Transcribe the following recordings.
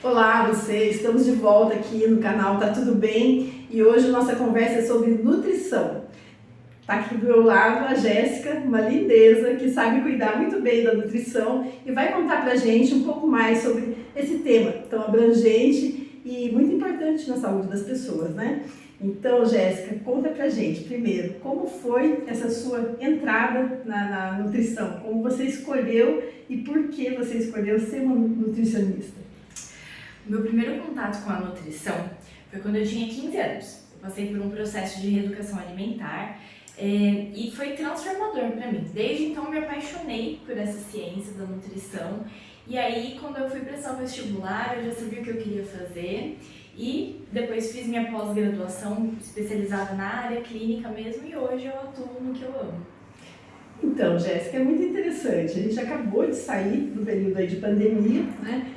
Olá, vocês! Estamos de volta aqui no canal Tá Tudo Bem e hoje nossa conversa é sobre nutrição. Tá aqui do meu lado a Jéssica, uma lindeza que sabe cuidar muito bem da nutrição e vai contar pra gente um pouco mais sobre esse tema tão abrangente e muito importante na saúde das pessoas, né? Então, Jéssica, conta pra gente primeiro como foi essa sua entrada na nutrição, como você escolheu e por que você escolheu ser uma nutricionista. Meu primeiro contato com a nutrição foi quando eu tinha 15 anos. Eu passei por um processo de reeducação alimentar e foi transformador para mim. Desde então me apaixonei por essa ciência da nutrição e aí quando eu fui prestar o vestibular eu já sabia o que eu queria fazer e depois fiz minha pós-graduação especializada na área clínica mesmo e hoje eu atuo no que eu amo. Então, Jéssica, é muito interessante. A gente acabou de sair do período aí de pandemia, né?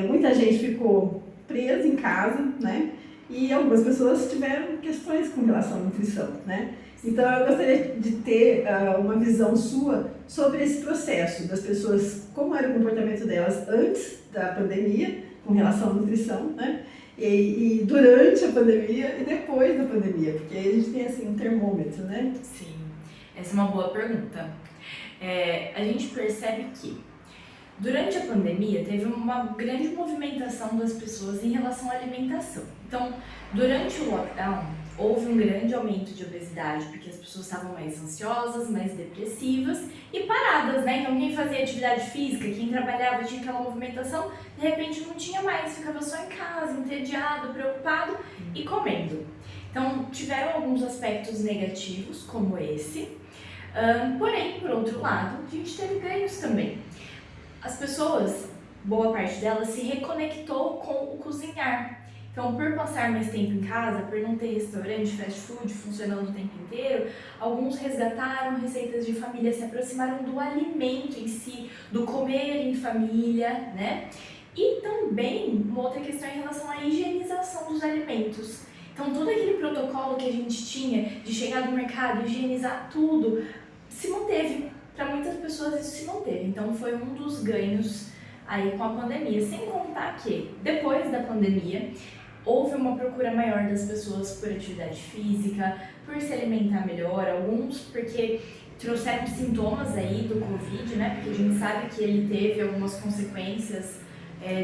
Muita gente ficou presa em casa, né? E algumas pessoas tiveram questões com relação à nutrição, né? Então, eu gostaria de ter uma visão sua sobre esse processo das pessoas, como era o comportamento delas antes da pandemia com relação à nutrição, né? E durante a pandemia e depois da pandemia, porque aí a gente tem assim um termômetro, né? Sim, essa é uma boa pergunta. A gente percebe que durante a pandemia, teve uma grande movimentação das pessoas em relação à alimentação. Então, durante o lockdown, houve um grande aumento de obesidade, porque as pessoas estavam mais ansiosas, mais depressivas e paradas, né? Então, quem fazia atividade física, quem trabalhava, tinha aquela movimentação, de repente não tinha mais, ficava só em casa, entediado, preocupado e comendo. Então, tiveram alguns aspectos negativos, como esse, porém, por outro lado, a gente teve ganhos também. As pessoas, boa parte delas, se reconectou com o cozinhar. Então, por passar mais tempo em casa, por não ter restaurante, fast food funcionando o tempo inteiro, alguns resgataram receitas de família, se aproximaram do alimento em si, do comer em família, né? E também uma outra questão em relação à higienização dos alimentos. Então, todo aquele protocolo que a gente tinha de chegar no mercado, higienizar tudo, se manteve. Para muitas pessoas isso se manteve, então foi um dos ganhos aí com a pandemia, sem contar que depois da pandemia houve uma procura maior das pessoas por atividade física, por se alimentar melhor, alguns porque trouxeram sintomas aí do Covid, né, porque a gente sabe que ele teve algumas consequências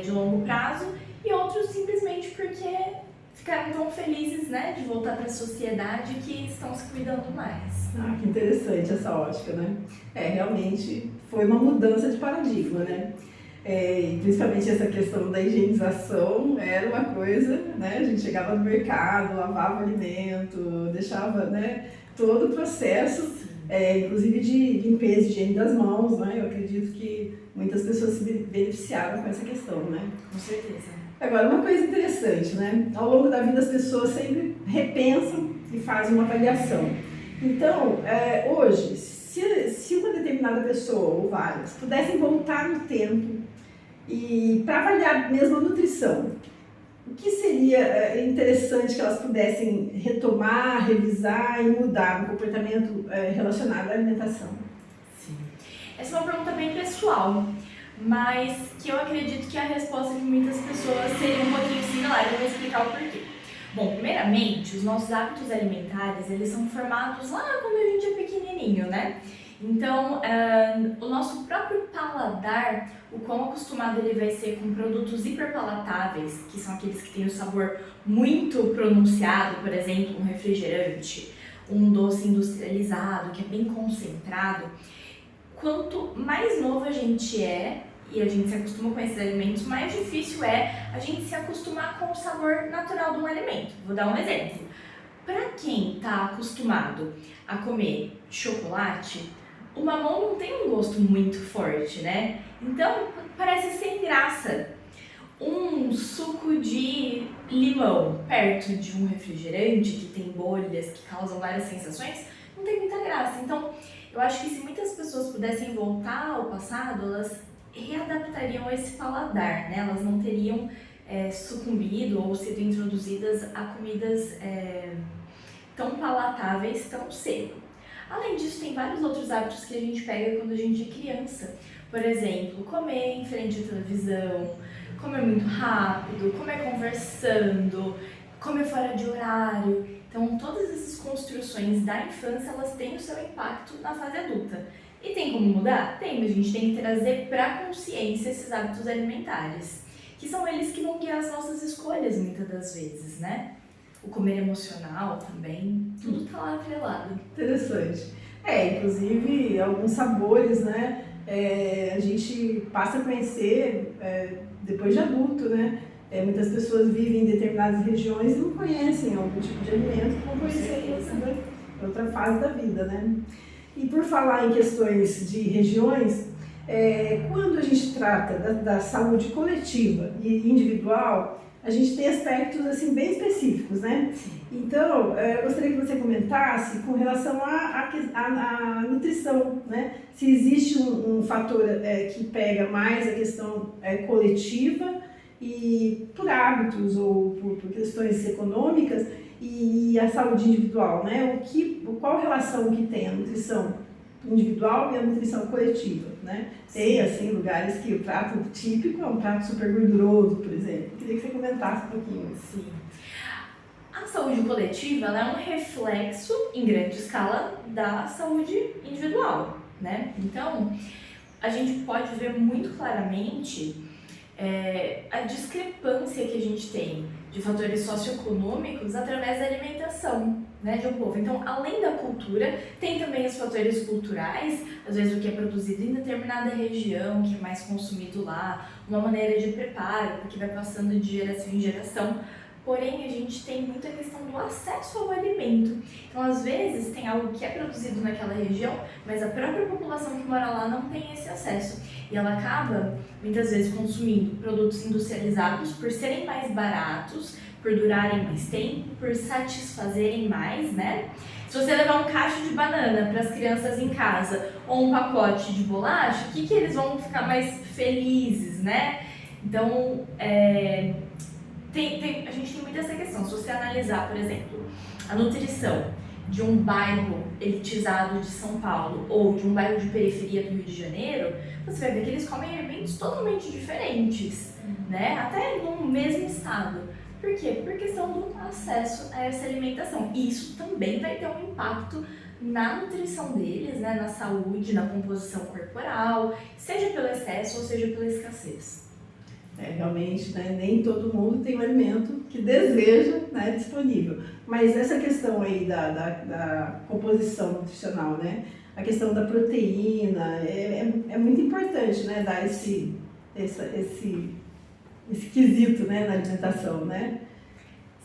de longo prazo e outros simplesmente porque ficaram tão felizes, né, de voltar para a sociedade que estão se cuidando mais. Ah, que interessante essa ótica, né? Realmente foi uma mudança de paradigma, né? Principalmente essa questão da higienização era uma coisa, né? A gente chegava no mercado, lavava o alimento, deixava, né, todo o processo, inclusive de limpeza e higiene das mãos, né? Eu acredito que muitas pessoas se beneficiaram com essa questão, né? Com certeza. Agora, uma coisa interessante, né? Ao longo da vida as pessoas sempre repensam e fazem uma avaliação. Então, hoje, se uma determinada pessoa ou várias pudessem voltar no tempo e para avaliar mesmo a nutrição, o que seria interessante que elas pudessem retomar, revisar e mudar no comportamento relacionado à alimentação? Sim. Essa é uma pergunta bem pessoal, mas que eu acredito que a resposta de muitas pessoas seria um pouquinho similar. Eu vou explicar o porquê. Bom, primeiramente, os nossos hábitos alimentares, eles são formados lá quando a gente é pequenininho, né? Então, o nosso próprio paladar, o quão acostumado ele vai ser com produtos hiperpalatáveis, que são aqueles que têm o sabor muito pronunciado, por exemplo, um refrigerante, um doce industrializado, que é bem concentrado. Quanto mais novo a gente é, e a gente se acostuma com esses alimentos, mais difícil é a gente se acostumar com o sabor natural de um alimento. Vou dar um exemplo. Para quem está acostumado a comer chocolate, o mamão não tem um gosto muito forte, né? Então parece sem graça. Um suco de limão perto de um refrigerante que tem bolhas, que causam várias sensações, não tem muita graça. Então eu acho que se muitas pessoas pudessem voltar ao passado, elas readaptariam esse paladar, né? Elas não teriam sucumbido ou sido introduzidas a comidas tão palatáveis tão cedo. Além disso, tem vários outros hábitos que a gente pega quando a gente é criança. Por exemplo, comer em frente à televisão, comer muito rápido, comer conversando, comer fora de horário. Então, todas essas construções da infância, elas têm o seu impacto na fase adulta. E tem como mudar? Tem, mas a gente tem que trazer para a consciência esses hábitos alimentares, que são eles que vão guiar as nossas escolhas muitas das vezes, né? O comer emocional também, tudo tá lá atrelado. Interessante. Inclusive, alguns sabores, né? A gente passa a conhecer depois de adulto, né? Muitas pessoas vivem em determinadas regiões e não conhecem algum tipo de alimento que vão conhecer em outra fase da vida, né? E por falar em questões de regiões, quando a gente trata da saúde coletiva e individual, a gente tem aspectos assim, bem específicos, né? Então, eu gostaria que você comentasse com relação à nutrição, né? Se existe um fator que pega mais a questão coletiva e por hábitos ou por questões econômicas e a saúde individual, né? Qual relação que tem a nutrição individual e a nutrição coletiva, né? Tem, assim, lugares que o prato típico é um prato super gorduroso, por exemplo. Queria que você comentasse um pouquinho. Sim. A saúde coletiva, ela é um reflexo, em grande escala, da saúde individual, né? Então, a gente pode ver muito claramente a discrepância que a gente tem de fatores socioeconômicos através da alimentação, né, de um povo. Então, além da cultura, tem também os fatores culturais, às vezes o que é produzido em determinada região, que é mais consumido lá, uma maneira de preparo, porque vai passando de geração em geração. Porém, a gente tem muita questão do acesso ao alimento. Então, às vezes, tem algo que é produzido naquela região, mas a própria população que mora lá não tem esse acesso. E ela acaba, muitas vezes, consumindo produtos industrializados por serem mais baratos, por durarem mais tempo, por satisfazerem mais, né? Se você levar um cacho de banana para as crianças em casa ou um pacote de bolacha, o que eles vão ficar mais felizes, né? Então, a gente tem muito essa questão. Se você analisar, por exemplo, a nutrição de um bairro elitizado de São Paulo ou de um bairro de periferia do Rio de Janeiro, você vai ver que eles comem alimentos totalmente diferentes, né? Até no mesmo estado. Por quê? Por questão do acesso a essa alimentação. E isso também vai ter um impacto na nutrição deles, né? Na saúde, na composição corporal, seja pelo excesso ou seja pela escassez. Realmente, né, nem todo mundo tem o alimento que deseja, né, disponível. Mas essa questão aí da composição nutricional, né, a questão da proteína, é muito importante, né, dar esse quesito, né, na alimentação, né?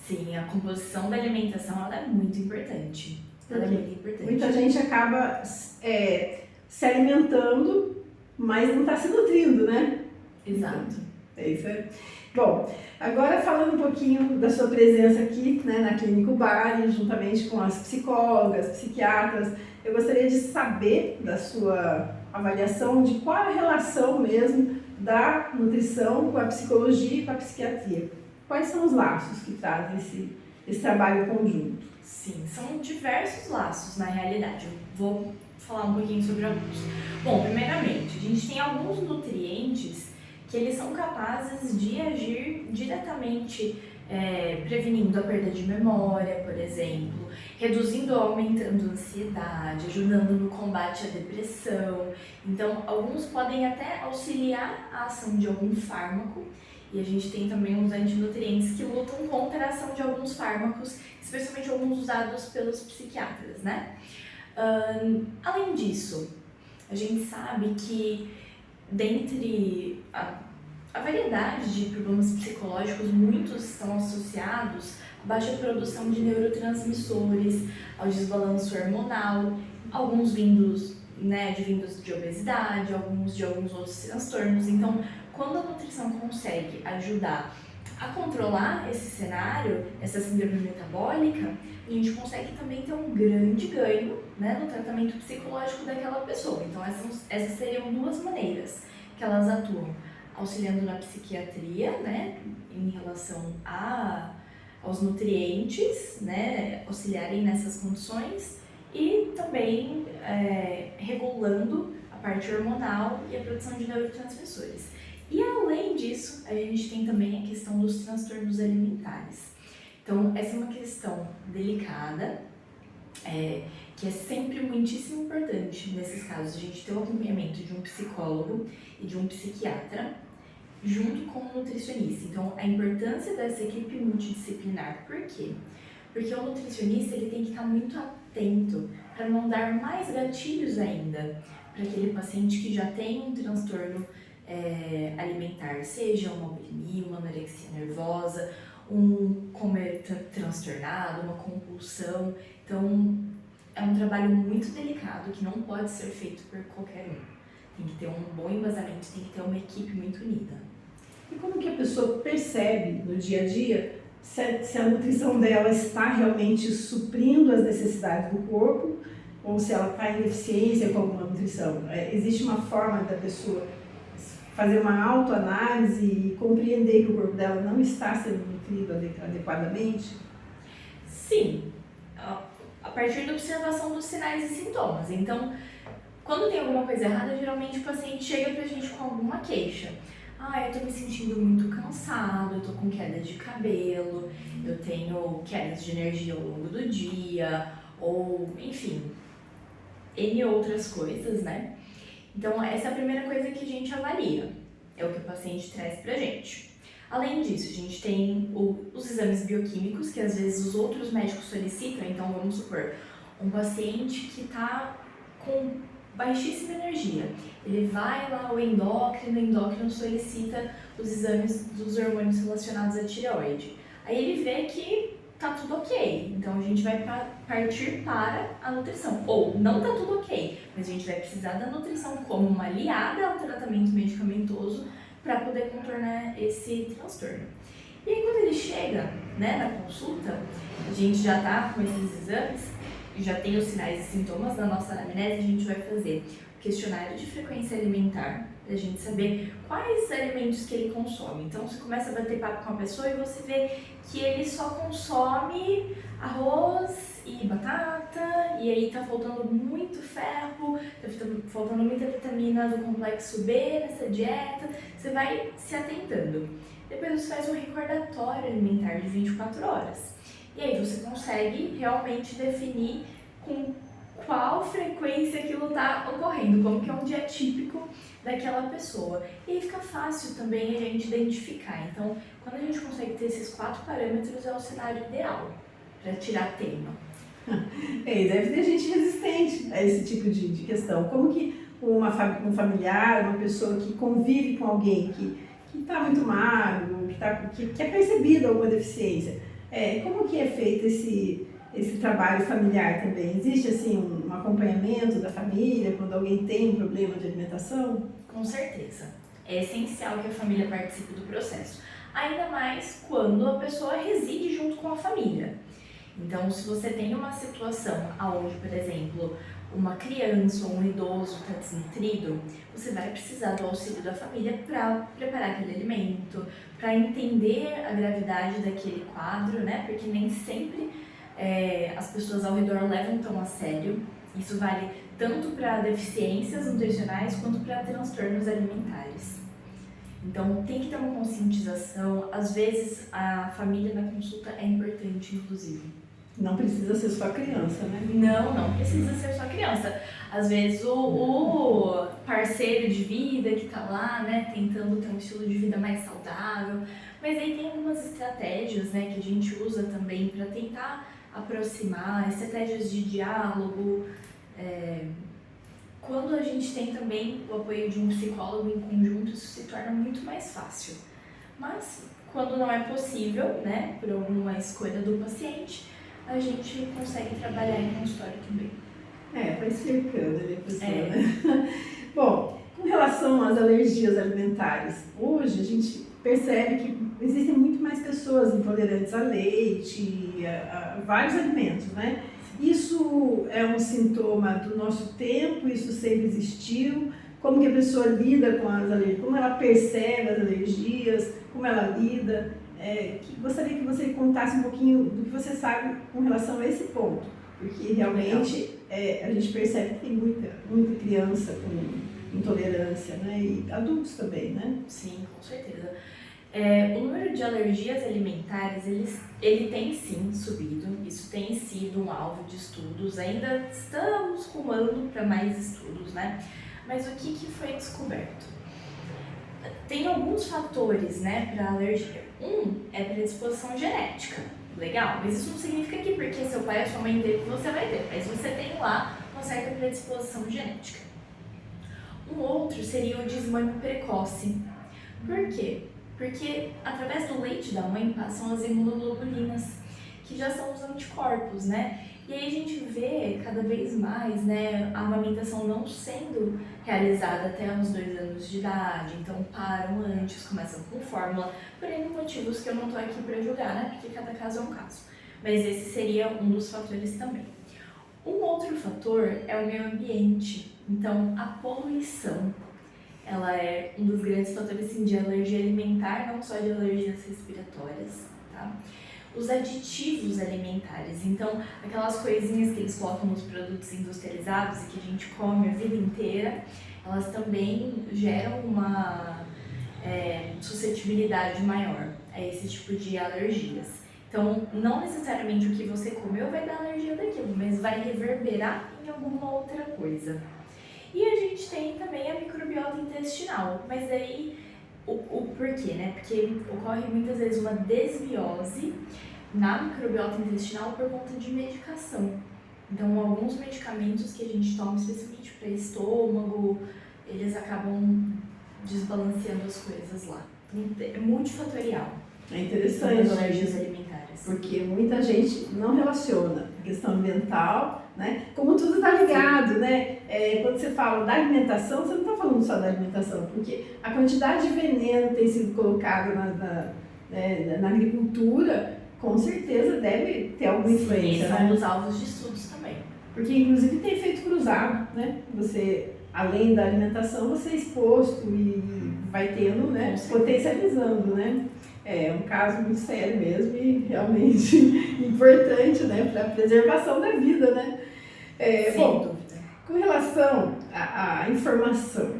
Sim, a composição da alimentação ela é muito importante. Ela é muito importante. Muita gente acaba se alimentando, mas não está se nutrindo, né? Exato. É isso aí. Bom, agora falando um pouquinho da sua presença aqui, né, na Clínica Ubari, juntamente com as psicólogas, psiquiatras, eu gostaria de saber da sua avaliação de qual a relação mesmo da nutrição com a psicologia e com a psiquiatria. Quais são os laços que trazem esse trabalho conjunto? Sim, são diversos laços na realidade. Eu vou falar um pouquinho sobre alguns. Bom, primeiramente, a gente tem alguns nutrientes que eles são capazes de agir diretamente, prevenindo a perda de memória, por exemplo, reduzindo ou aumentando a ansiedade, ajudando no combate à depressão. Então, alguns podem até auxiliar a ação de algum fármaco, e a gente tem também uns antinutrientes que lutam contra a ação de alguns fármacos, especialmente alguns usados pelos psiquiatras, né? Além disso, a gente sabe que dentre a variedade de problemas psicológicos, muitos estão associados à baixa produção de neurotransmissores, ao desbalanço hormonal, alguns vindos de obesidade, alguns de alguns outros transtornos. Então, quando a nutrição consegue ajudar a controlar esse cenário, essa síndrome metabólica, a gente consegue também ter um grande ganho, né, no tratamento psicológico daquela pessoa. Então, essas seriam duas maneiras que elas atuam, auxiliando na psiquiatria, né, em relação aos nutrientes, né, auxiliarem nessas condições, e também regulando a parte hormonal e a produção de neurotransmissores. E além disso, a gente tem também a questão dos transtornos alimentares. Então, essa é uma questão delicada, que é sempre muitíssimo importante nesses casos, a gente ter o acompanhamento de um psicólogo e de um psiquiatra, junto com o nutricionista. Então, a importância dessa equipe multidisciplinar, por quê? Porque o nutricionista ele tem que estar muito atento para não dar mais gatilhos ainda para aquele paciente que já tem um transtorno alimentar, seja uma bulimia, uma anorexia nervosa, um comer transtornado, uma compulsão. Então, é um trabalho muito delicado que não pode ser feito por qualquer um. Tem que ter um bom embasamento, tem que ter uma equipe muito unida. E como que a pessoa percebe no dia a dia se a nutrição dela está realmente suprindo as necessidades do corpo ou se ela está em deficiência com alguma nutrição? Existe uma forma da pessoa fazer uma autoanálise e compreender que o corpo dela não está sendo nutrido adequadamente? Sim, a partir da observação dos sinais e sintomas. Então, quando tem alguma coisa errada, geralmente o paciente chega pra gente com alguma queixa. Eu tô me sentindo muito cansado, eu tô com queda de cabelo, eu tenho quedas de energia ao longo do dia, ou enfim, N outras coisas, né? Então, essa é a primeira coisa que a gente avalia, é o que o paciente traz pra gente. Além disso, a gente tem os exames bioquímicos, que às vezes os outros médicos solicitam. Então, vamos supor, um paciente que está com baixíssima energia, ele vai lá ao endócrino solicita os exames dos hormônios relacionados à tireoide. Aí ele vê que tá tudo ok, então a gente vai partir para a nutrição. Ou não tá tudo ok, mas a gente vai precisar da nutrição como uma aliada ao tratamento medicamentoso para poder contornar esse transtorno. E aí quando ele chega, né, na consulta, a gente já tá com esses exames, já tem os sinais e sintomas da nossa anamnese, a gente vai fazer o questionário de frequência alimentar, para a gente saber quais alimentos que ele consome. Então você começa a bater papo com a pessoa e você vê que ele só consome arroz e batata, e aí tá faltando muito ferro, tá faltando muita vitamina do complexo B nessa dieta. Você vai se atentando. Depois você faz um recordatório alimentar de 24 horas. E aí você consegue realmente definir com qual frequência aquilo está ocorrendo, como que é um dia típico daquela pessoa. E aí fica fácil também a gente identificar. Então, quando a gente consegue ter esses 4 parâmetros, é o cenário ideal para tirar tema. E deve ter gente resistente a esse tipo de questão. Como que um familiar, uma pessoa que convive com alguém que está muito magro, que é percebida alguma deficiência, como que é feito esse trabalho familiar também? Existe assim um acompanhamento da família quando alguém tem um problema de alimentação? Com certeza. É essencial que a família participe do processo. Ainda mais quando a pessoa reside junto com a família. Então, se você tem uma situação onde, por exemplo, uma criança ou um idoso está desnutrido, você vai precisar do auxílio da família para preparar aquele alimento, para entender a gravidade daquele quadro, né? Porque nem sempre as pessoas ao redor levam tão a sério. Isso vale tanto para deficiências nutricionais quanto para transtornos alimentares. Então, tem que ter uma conscientização. Às vezes, a família na consulta é importante, inclusive. Não precisa ser só criança, né? Não precisa ser só criança. Às vezes o parceiro de vida que tá lá, né, tentando ter um estilo de vida mais saudável. Mas aí tem algumas estratégias, né, que a gente usa também para tentar aproximar, estratégias de diálogo. Quando a gente tem também o apoio de um psicólogo em conjunto, isso se torna muito mais fácil. Mas quando não é possível, né, por alguma escolha do paciente, a gente consegue trabalhar em consultório também. Vai cercando ali a pessoa, né? Bom, com relação às alergias alimentares, hoje a gente percebe que existem muito mais pessoas intolerantes a leite, a vários alimentos, né? Isso é um sintoma do nosso tempo? Isso sempre existiu? Como que a pessoa lida com as alergias? Como ela percebe as alergias? Como ela lida? Gostaria que você contasse um pouquinho do que você sabe com relação a esse ponto, porque realmente a gente percebe que tem muita criança intolerância, né? E adultos também, né? Sim, com certeza. O número de alergias alimentares, ele tem sim subido, isso tem sido um alvo de estudos, ainda estamos rumando para mais estudos, né? Mas o que foi descoberto? Tem alguns fatores, né, para alergia. Um é predisposição genética, legal, mas isso não significa que porque seu pai ou sua mãe teve, você vai ter, mas você tem lá uma certa predisposição genética. Um outro seria o desmame precoce. Por quê? Porque através do leite da mãe passam as imunoglobulinas, que já são os anticorpos, né? E aí a gente vê cada vez mais, né, a amamentação não sendo realizada até os 2 anos de idade, então param antes, começam com fórmula, por N motivos que eu não tô aqui para julgar, né, porque cada caso é um caso. Mas esse seria um dos fatores também. Um outro fator é o meio ambiente, então a poluição. Ela é um dos grandes fatores sim, de alergia alimentar, não só de alergias respiratórias, tá? Os aditivos alimentares, então aquelas coisinhas que eles colocam nos produtos industrializados e que a gente come a vida inteira, elas também geram uma suscetibilidade maior a esse tipo de alergias. Então, não necessariamente o que você comeu vai dar alergia daquilo, mas vai reverberar em alguma outra coisa. E a gente tem também a microbiota intestinal, mas daí o porquê, né? Porque ocorre muitas vezes uma desbiose na microbiota intestinal por conta de medicação. Então, alguns medicamentos que a gente toma, especialmente para estômago, eles acabam desbalanceando as coisas lá. Então, é multifatorial. É interessante. As alergias alimentares. Porque muita gente não relaciona a questão ambiental, né? Como tudo está ligado, né? Quando você fala da alimentação, você não está falando só da alimentação, porque a quantidade de veneno que tem sido colocado na agricultura, com certeza deve ter alguma influência. Sim, são dos alvos de estudos também. Porque inclusive tem efeito cruzado, né? Você, além da alimentação, você é exposto e vai tendo, né? Potencializando, né? É um caso muito sério mesmo e realmente importante, né, para a preservação da vida, né? Bom, dúvida. Com relação à informação,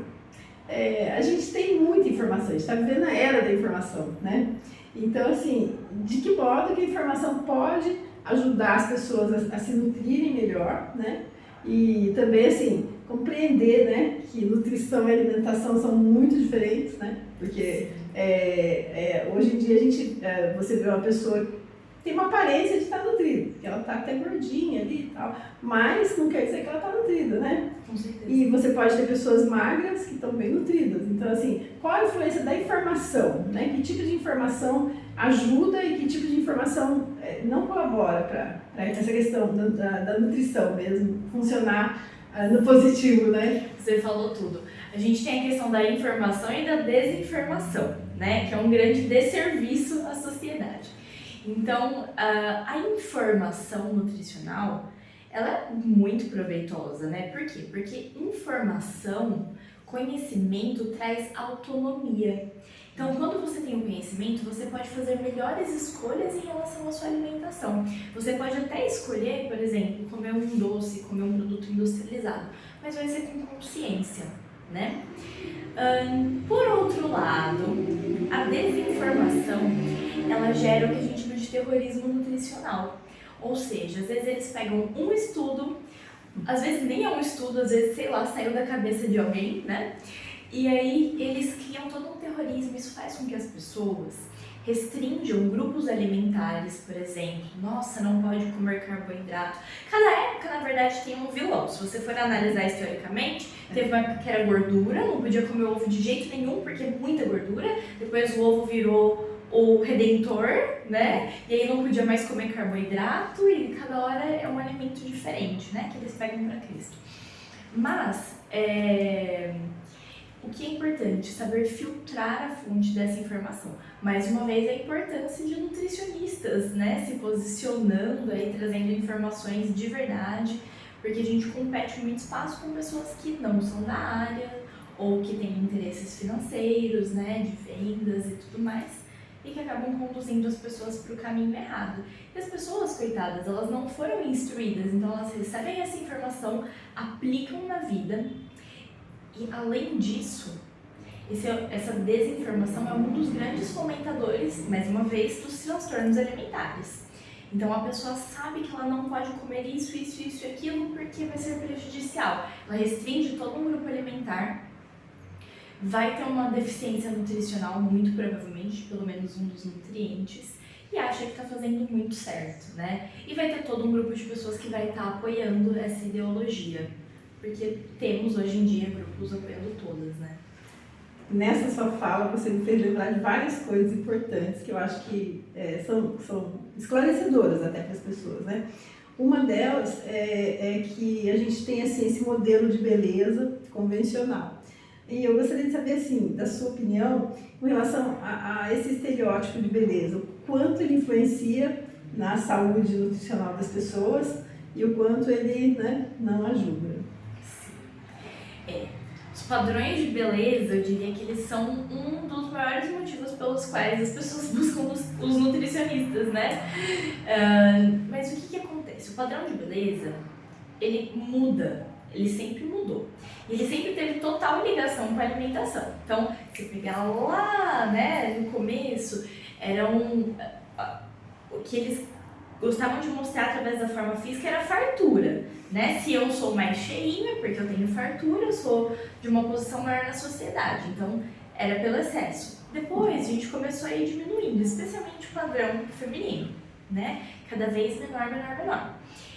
a gente tem muita informação, a gente está vivendo a era da informação, né? Então, assim, de que modo que a informação pode ajudar as pessoas a se nutrirem melhor, né? E também, assim, compreender, né, que nutrição e alimentação são muito diferentes, né? Porque hoje em dia você vê uma pessoa que tem uma aparência de estar nutrida, que ela está até gordinha ali e tal, mas não quer dizer que ela está nutrida, né? Com certeza. E você pode ter pessoas magras que estão bem nutridas. Então, assim, qual a influência da informação, né? Que tipo de informação ajuda e que tipo de informação não colabora para essa questão da nutrição mesmo funcionar no positivo, né? Você falou tudo. A gente tem a questão da informação e da desinformação, né? Que é um grande desserviço à sociedade. Então, a informação nutricional, ela é muito proveitosa, né? Por quê? Porque informação, conhecimento traz autonomia. Então, quando você tem o conhecimento, você pode fazer melhores escolhas em relação à sua alimentação. Você pode até escolher, por exemplo, comer um doce, comer um produto industrializado, mas vai ser com consciência, né? Por outro lado, a desinformação, ela gera o que a gente chama de terrorismo nutricional. Ou seja, às vezes eles pegam um estudo, às vezes nem é um estudo, às vezes, sei lá, saiu da cabeça de alguém, né? E aí eles criam todo um terrorismo, isso faz com que as pessoas restringam grupos alimentares, por exemplo. Nossa, não pode comer carboidrato. Cada época, na verdade, tem um vilão. Se você for analisar historicamente, teve uma época que era gordura, não podia comer ovo de jeito nenhum, porque é muita gordura. Depois o ovo virou o redentor, né? E aí não podia mais comer carboidrato e cada hora é um alimento diferente, né? Que eles pegam para Cristo. Mas, o que é importante? Saber filtrar a fonte dessa informação. Mais uma vez, a importância de nutricionistas, né? Se posicionando aí, trazendo informações de verdade, porque a gente compete muito espaço com pessoas que não são da área ou que têm interesses financeiros, né? De vendas e tudo mais, e que acabam conduzindo as pessoas para o caminho errado. E as pessoas, coitadas, elas não foram instruídas, então elas recebem essa informação, aplicam na vida E além disso, essa desinformação é um dos grandes fomentadores, mais uma vez, dos transtornos alimentares. Então a pessoa sabe que ela não pode comer isso e aquilo porque vai ser prejudicial. Ela restringe todo um grupo alimentar, vai ter uma deficiência nutricional, muito provavelmente, pelo menos um dos nutrientes, e acha que está fazendo muito certo, né? E vai ter todo um grupo de pessoas que vai estar apoiando essa ideologia, porque temos hoje em dia grupos apoiando todas, né? Nessa sua fala, você me fez lembrar de várias coisas importantes que eu acho que são esclarecedoras até para as pessoas, né? Uma delas é que a gente tem assim, esse modelo de beleza convencional. E eu gostaria de saber, assim, da sua opinião com relação a esse estereótipo de beleza. O quanto ele influencia na saúde nutricional das pessoas e o quanto ele, né, não ajuda. Os padrões de beleza, eu diria que eles são um dos maiores motivos pelos quais as pessoas buscam os nutricionistas, né? Mas o que acontece? O padrão de beleza, ele muda, ele sempre mudou. Ele sempre teve total ligação com a alimentação. Então, se pegar lá, né, no começo, o que eles gostavam de mostrar através da forma física era a fartura, né? Se eu sou mais cheinha, porque eu tenho fartura, eu sou de uma posição maior na sociedade. Então, era pelo excesso. Depois, a gente começou a ir diminuindo, especialmente o padrão feminino, né? Cada vez menor, menor, menor.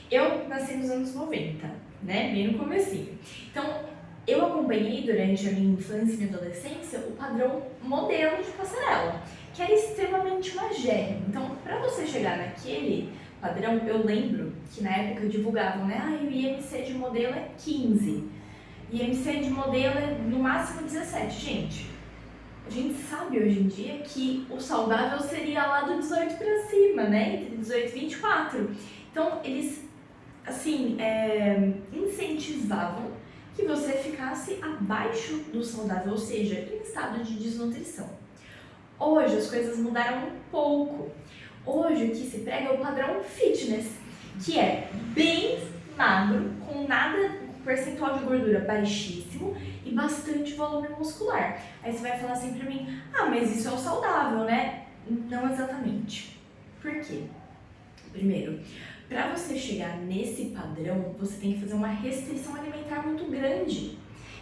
Eu nasci nos anos 90, né? Bem no comecinho. Então, eu acompanhei durante a minha infância e minha adolescência o padrão modelo de passarela, que era extremamente magérrimo. Então, para você chegar naquele padrão, eu lembro que na época divulgavam, né? O IMC de modelo é 15, IMC de modelo é no máximo 17. Gente, a gente sabe hoje em dia que o saudável seria lá do 18 para cima, né? Entre 18 e 24. Então, eles, assim, incentivavam que você ficasse abaixo do saudável, ou seja, em estado de desnutrição. Hoje as coisas mudaram um pouco. Hoje o que se prega é o padrão fitness, que é bem magro, com percentual de gordura baixíssimo e bastante volume muscular. Aí você vai falar assim pra mim, mas isso é o saudável, né? Não exatamente. Por quê? Primeiro, para você chegar nesse padrão, você tem que fazer uma restrição alimentar muito grande.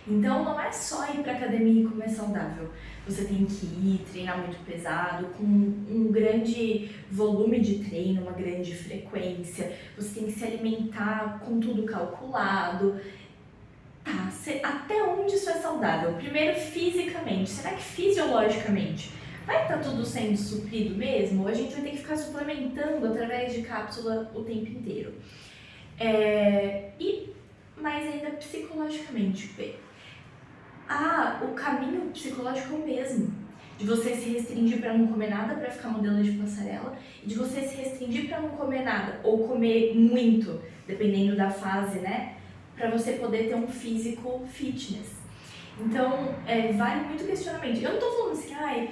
Então, não é só ir para academia e comer saudável. Você tem que ir, treinar muito pesado, com um grande volume de treino, uma grande frequência. Você tem que se alimentar com tudo calculado. Até onde isso é saudável? Primeiro, fisicamente. Será que fisiologicamente vai estar tudo sendo suprido mesmo? Ou a gente vai ter que ficar suplementando através de cápsula o tempo inteiro? Mas ainda psicologicamente, o caminho psicológico é o mesmo. De você se restringir para não comer nada para ficar modelo de passarela, e de você se restringir para não comer nada, ou comer muito, dependendo da fase, né? Para você poder ter um físico fitness. Então, vale muito questionamento. Eu não tô falando assim,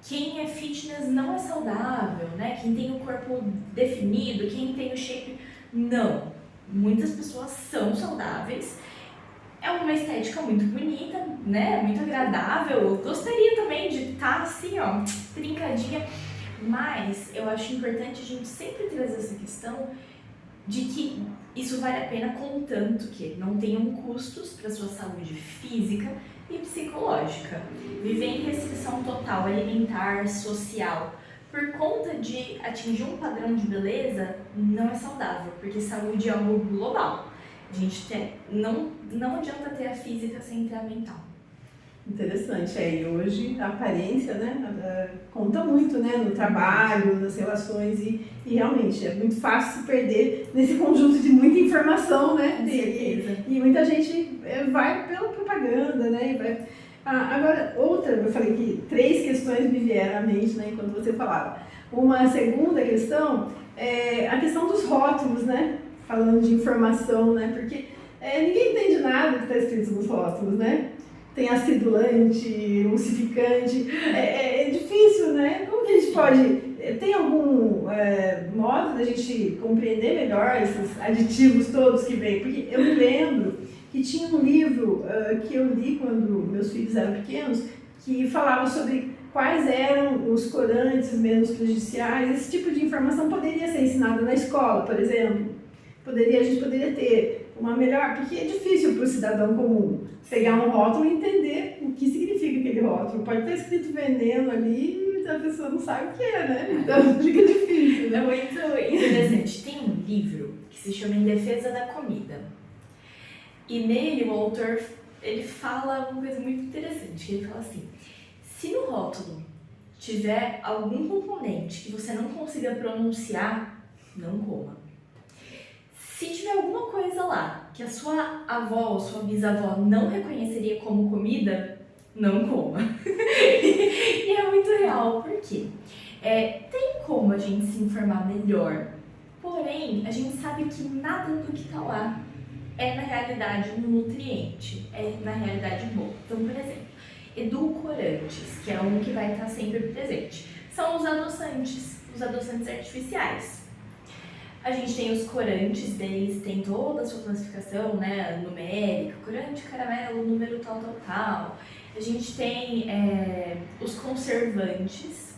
quem é fitness não é saudável, né? Quem tem o corpo definido, quem tem o shape... Não. Muitas pessoas são saudáveis. É uma estética muito bonita, né? Muito agradável. Eu gostaria também de estar assim, trincadinha. Mas eu acho importante a gente sempre trazer essa questão de que isso vale a pena, contanto que não tenham custos para a sua saúde física e psicológica. Viver em restrição total alimentar, social, por conta de atingir um padrão de beleza, não é saudável, porque saúde é algo global. A gente não adianta ter a física sem ter a mental. Interessante, e hoje a aparência, né, conta muito, né, no trabalho, nas relações e realmente é muito fácil se perder nesse conjunto de muita informação, né, e muita gente vai pela propaganda, né, agora eu falei que 3 questões me vieram à mente, né, enquanto você falava. Uma segunda questão é a questão dos rótulos, né, falando de informação, né, porque ninguém entende nada que está escrito nos rótulos, né. Tem acidulante, emulsificante, é difícil, né? Como que a gente pode... Tem algum modo da gente compreender melhor esses aditivos todos que vêm? Porque eu me lembro que tinha um livro que eu li quando meus filhos eram pequenos, que falava sobre quais eram os corantes menos prejudiciais. Esse tipo de informação poderia ser ensinada na escola, por exemplo. A gente poderia ter uma melhor, porque é difícil para o cidadão comum pegar um rótulo e entender o que significa aquele rótulo. Pode estar escrito veneno ali e a pessoa não sabe o que é, né? Então fica difícil, né? É muito interessante. Tem um livro que se chama Em Defesa da Comida. E nele o autor, ele fala uma coisa muito interessante, que ele fala assim: se no rótulo tiver algum componente que você não consiga pronunciar, não coma. Se tiver alguma coisa lá que a sua avó ou sua bisavó não reconheceria como comida, não coma. E é muito real, por quê? Tem como a gente se informar melhor, porém a gente sabe que nada do que está lá é na realidade um nutriente, é na realidade bom. Então, por exemplo, edulcorantes, que é um que vai estar sempre presente, são os adoçantes artificiais. A gente tem os corantes deles, tem toda a sua classificação, né, numérica, corante caramelo, número tal, tal, tal. A gente tem os conservantes,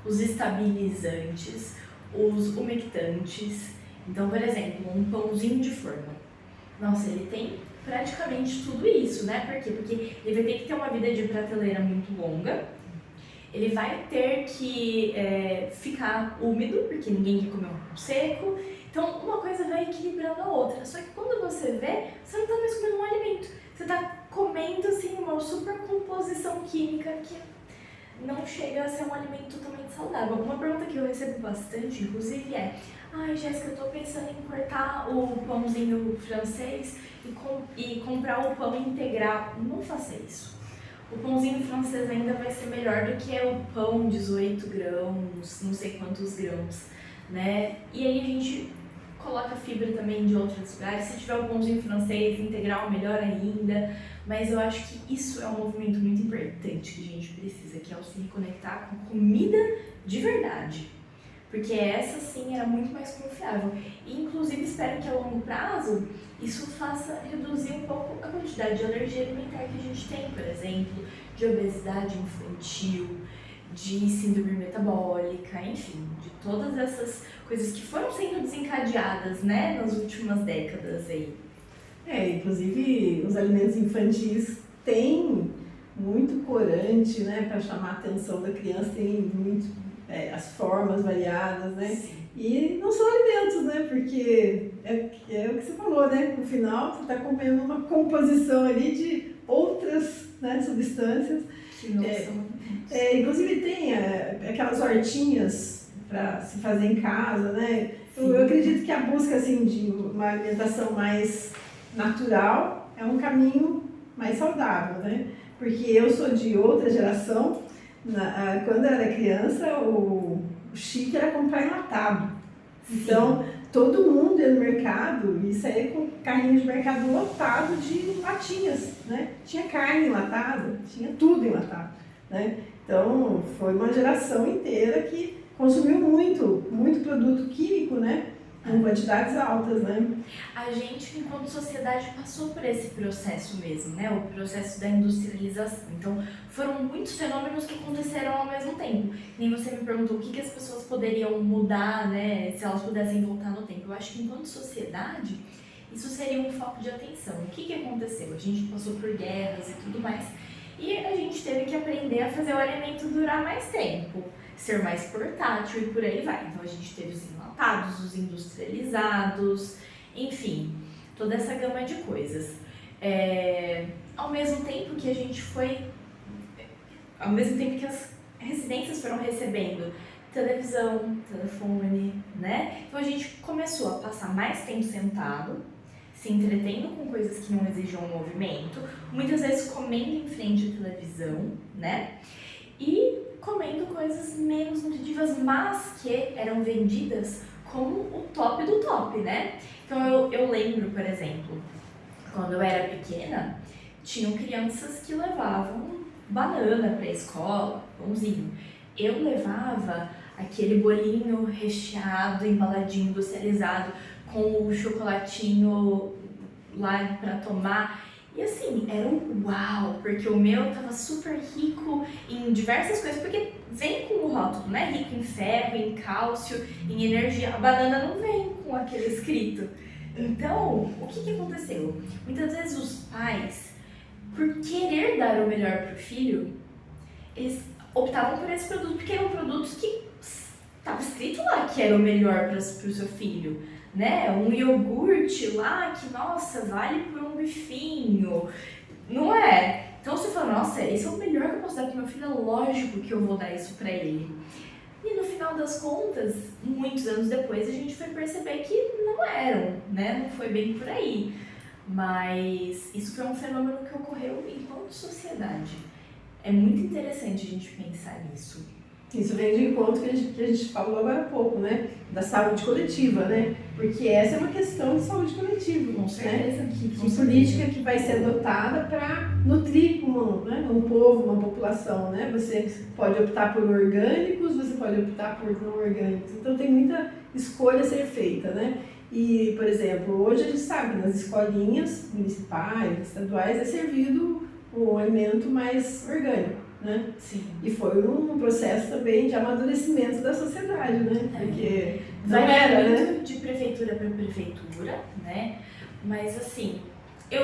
os estabilizantes, os umectantes. Então, por exemplo, um pãozinho de forma. Nossa, ele tem praticamente tudo isso, né? Por quê? Porque ele vai ter que ter uma vida de prateleira muito longa, ele vai ter que ficar úmido, porque ninguém quer comer um pão seco. Então, uma coisa vai equilibrando a outra. Só que quando você vê, você não está mais comendo um alimento. Você está comendo, assim, uma super composição química que não chega a ser um alimento totalmente saudável. Uma pergunta que eu recebo bastante, inclusive, é: ai, Jéssica, eu tô pensando em cortar o pãozinho francês e comprar o pão integral. Não faça isso. O pãozinho francês ainda vai ser melhor do que o pão 18 grãos, não sei quantos grãos, né? E aí a gente coloca fibra também de outros lugares. Se tiver o pãozinho francês integral, melhor ainda. Mas eu acho que isso é um movimento muito importante que a gente precisa, que é o se reconectar com comida de verdade. Porque essa sim era muito mais confiável. E inclusive espero que a longo prazo isso faça reduzir um pouco a quantidade de alergia alimentar que a gente tem, por exemplo, de obesidade infantil, de síndrome metabólica, enfim, de todas essas coisas que foram sendo desencadeadas, né, nas últimas décadas aí. Inclusive os alimentos infantis têm muito corante, né, para chamar a atenção da criança, tem muito as formas variadas, né? Sim. E não são alimentos, né? Porque é o que você falou, né? No final você está comendo uma composição ali de outras, né, substâncias. Que não são. Inclusive tem aquelas hortinhas para se fazer em casa, né? Eu acredito que a busca assim, de uma alimentação mais natural é um caminho mais saudável, né? Porque eu sou de outra geração. Quando eu era criança, o chique era comprar enlatado. Então, todo mundo ia no mercado e saía com carrinho de mercado lotado de latinhas, né? Tinha carne enlatada, tinha tudo enlatado, né? Então, foi uma geração inteira que consumiu muito produto químico, né? Em quantidades altas, né? A gente, enquanto sociedade, passou por esse processo mesmo, né? O processo da industrialização. Então, foram muitos fenômenos que aconteceram ao mesmo tempo. Nem você me perguntou o que as pessoas poderiam mudar, né? Se elas pudessem voltar no tempo. Eu acho que, enquanto sociedade, isso seria um foco de atenção. O que aconteceu? A gente passou por guerras e tudo mais. E a gente teve que aprender a fazer o alimento durar mais tempo, ser mais portátil e por aí vai. Então, a gente teve os enlatados, os industrializados, enfim, toda essa gama de coisas. Ao mesmo tempo que a gente ao mesmo tempo que as residências foram recebendo televisão, telefone, né? Então a gente começou a passar mais tempo sentado, se entretendo com coisas que não exigiam movimento, muitas vezes comendo em frente à televisão, né? E comendo coisas menos nutritivas, mas que eram vendidas como o top do top, né? Então eu lembro, por exemplo, quando eu era pequena, tinham crianças que levavam banana para a escola, pãozinho. Eu levava aquele bolinho recheado, embaladinho, industrializado, com o chocolatinho lá para tomar. E assim, era um uau, porque o meu tava super rico em diversas coisas, porque vem com o rótulo, né? Rico em ferro, em cálcio, em energia. A banana não vem com aquele escrito. Então, o que aconteceu? Muitas vezes os pais, por querer dar o melhor para o filho, eles optavam por esse produto, porque eram produtos que estava escrito lá que era o melhor para o seu filho, né? Um iogurte lá que, nossa, vale por um bifinho, não é? Então você fala, nossa, esse é o melhor que eu posso dar para meu filho, é lógico que eu vou dar isso para ele. E no final das contas, muitos anos depois, a gente foi perceber que não eram, né? Não foi bem por aí. Mas isso foi um fenômeno que ocorreu enquanto sociedade. É muito interessante a gente pensar nisso. Isso vem de encontro que a gente falou agora há pouco, né? Da saúde coletiva, né? Porque essa é uma questão de saúde coletiva, Com certeza. né? Que política que vai ser adotada para nutrir um povo, uma população, né? Você pode optar por orgânicos, você pode optar por não orgânicos. Então tem muita escolha a ser feita, né? E, por exemplo, hoje a gente sabe, nas escolinhas municipais, estaduais, é servido um alimento mais orgânico. Né? Sim. E foi um processo também de amadurecimento da sociedade, né? Porque não era, muito, né? De prefeitura para prefeitura, né? Mas assim, é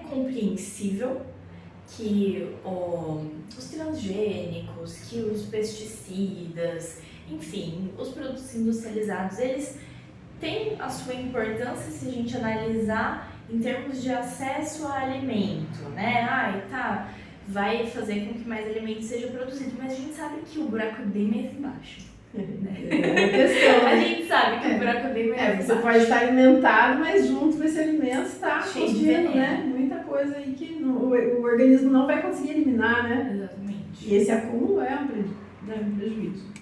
compreensível que os transgênicos, que os pesticidas, enfim, os produtos industrializados, eles têm a sua importância se a gente analisar em termos de acesso a alimento, né? Vai fazer com que mais alimento seja produzido, mas a gente sabe que o buraco é bem mais embaixo. Né? É uma questão, né? A gente sabe que o buraco é bem mais embaixo. Você pode estar alimentado, mas junto com esse alimento está cheio de consumindo, né? Muita coisa aí que o organismo não vai conseguir eliminar, né? Exatamente. E esse acúmulo é um prejuízo.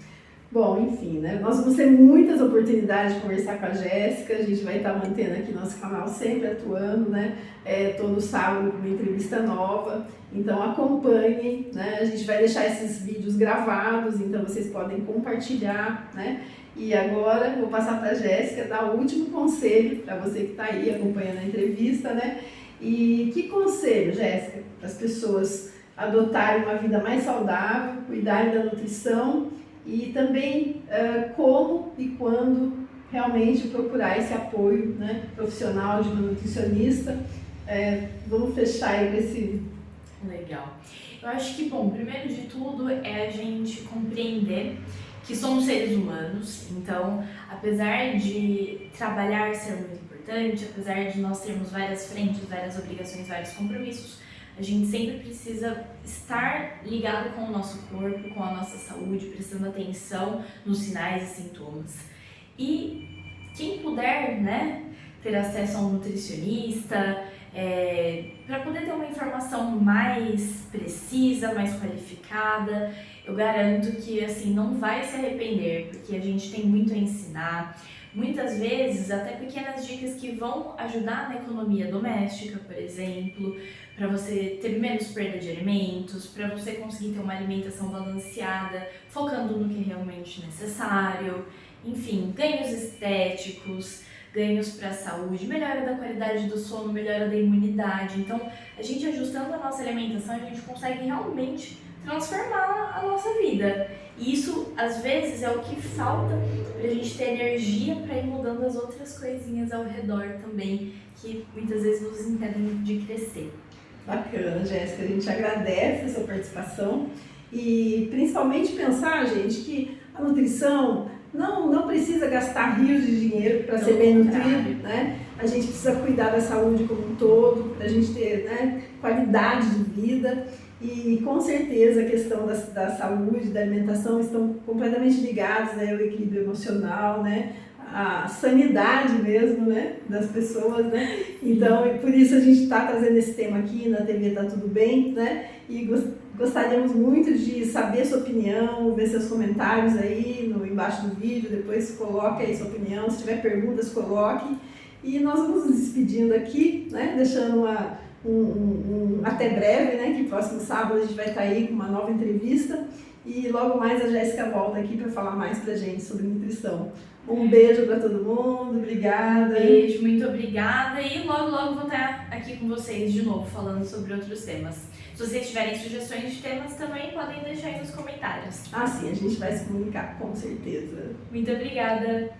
Bom, enfim, né? Nós vamos ter muitas oportunidades de conversar com a Jéssica, a gente vai estar mantendo aqui nosso canal sempre atuando, né? Todo sábado com uma entrevista nova, então acompanhem, né? A gente vai deixar esses vídeos gravados, então vocês podem compartilhar, né? E agora vou passar para a Jéssica dar o último conselho para você que está aí acompanhando a entrevista, né? E que conselho, Jéssica, para as pessoas adotarem uma vida mais saudável, cuidarem da nutrição e também como e quando realmente procurar esse apoio, né, profissional de uma nutricionista. Vamos fechar aí com esse... Legal. Eu acho que, bom, primeiro de tudo é a gente compreender que somos seres humanos, então, apesar de trabalhar ser muito importante, apesar de nós termos várias frentes, várias obrigações, vários compromissos, a gente sempre precisa estar ligado com o nosso corpo, com a nossa saúde, prestando atenção nos sinais e sintomas. E quem puder, né, ter acesso a um nutricionista, para poder ter uma informação mais precisa, mais qualificada, eu garanto que assim não vai se arrepender, porque a gente tem muito a ensinar. Muitas vezes, até pequenas dicas que vão ajudar na economia doméstica, por exemplo, para você ter menos perda de alimentos, para você conseguir ter uma alimentação balanceada, focando no que é realmente necessário, enfim, ganhos estéticos, ganhos para a saúde, melhora da qualidade do sono, melhora da imunidade. Então, a gente ajustando a nossa alimentação, a gente consegue realmente transformar a nossa vida. E isso, às vezes, é o que falta para a gente ter energia para ir mudando as outras coisinhas ao redor também, que muitas vezes nos impedem de crescer. Bacana, Jéssica, a gente agradece a sua participação e principalmente pensar, gente, que a nutrição não precisa gastar rios de dinheiro para ser bem nutrido, né? A gente precisa cuidar da saúde como um todo, para a gente ter, né, qualidade de vida. E com certeza a questão da saúde, da alimentação estão completamente ligados, né, ao equilíbrio emocional, né, a sanidade mesmo, né, das pessoas, né. Então, por isso a gente está trazendo esse tema aqui na TV Tá Tudo Bem, né, e gostaríamos muito de saber sua opinião, ver seus comentários aí embaixo do vídeo, depois coloque aí sua opinião, se tiver perguntas, coloque. E nós vamos nos despedindo aqui, né, deixando até breve, né, que próximo sábado a gente vai estar aí com uma nova entrevista. E logo mais a Jéssica volta aqui para falar mais pra gente sobre nutrição. Um beijo para todo mundo, obrigada. Beijo, muito obrigada. E logo, logo vou estar aqui com vocês de novo, falando sobre outros temas. Se vocês tiverem sugestões de temas, também podem deixar aí nos comentários. Ah, sim, a gente vai se comunicar, com certeza. Muito obrigada.